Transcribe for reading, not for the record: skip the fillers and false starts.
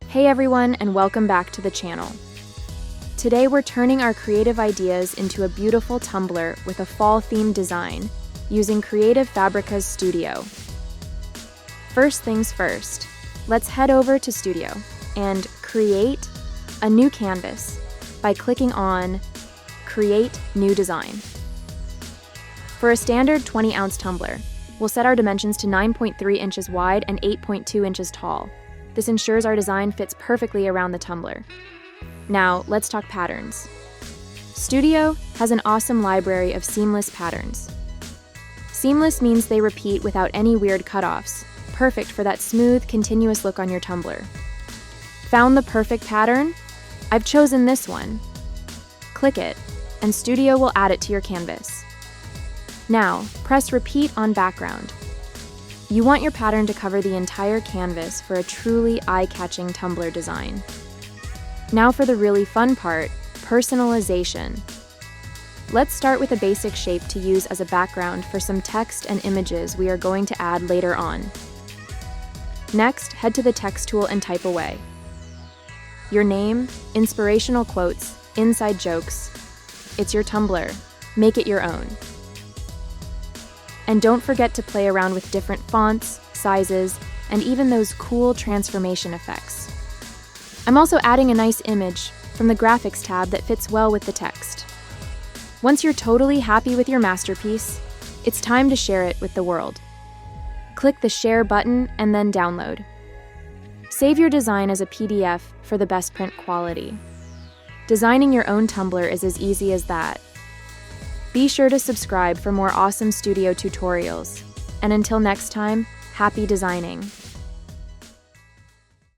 Hey everyone, and welcome back to the channel. Today we're turning our creative ideas into a beautiful tumbler with a fall-themed design using creative Fabrica's Studio. First things first, let's head over to Studio and create a new canvas by clicking on Create New Design. For a standard 20-ounce tumbler, we'll set our dimensions to 9.3 inches wide and 8.2 inches tall. This ensures our design fits perfectly around the tumbler. Now, let's talk patterns. Studio has an awesome library of seamless patterns. Seamless means they repeat without any weird cutoffs, perfect for that smooth, continuous look on your tumbler. Found the perfect pattern? I've chosen this one. Click it, and Studio will add it to your canvas. Now, press Repeat on background. You want your pattern to cover the entire canvas for a truly eye-catching tumbler design. Now for the really fun part, personalization. Let's start with a basic shape to use as a background for some text and images we are going to add later on. Next, head to the text tool and type away. Your name, inspirational quotes, inside jokes. It's your tumbler. Make it your own. And don't forget to play around with different fonts, sizes, and even those cool transformation effects. I'm also adding a nice image from the Graphics tab that fits well with the text. Once you're totally happy with your masterpiece, it's time to share it with the world. Click the Share button and then download. Save your design as a PDF for the best print quality. Designing your own tumbler is as easy as that. Be sure to subscribe for more awesome studio tutorials. And until next time, happy designing!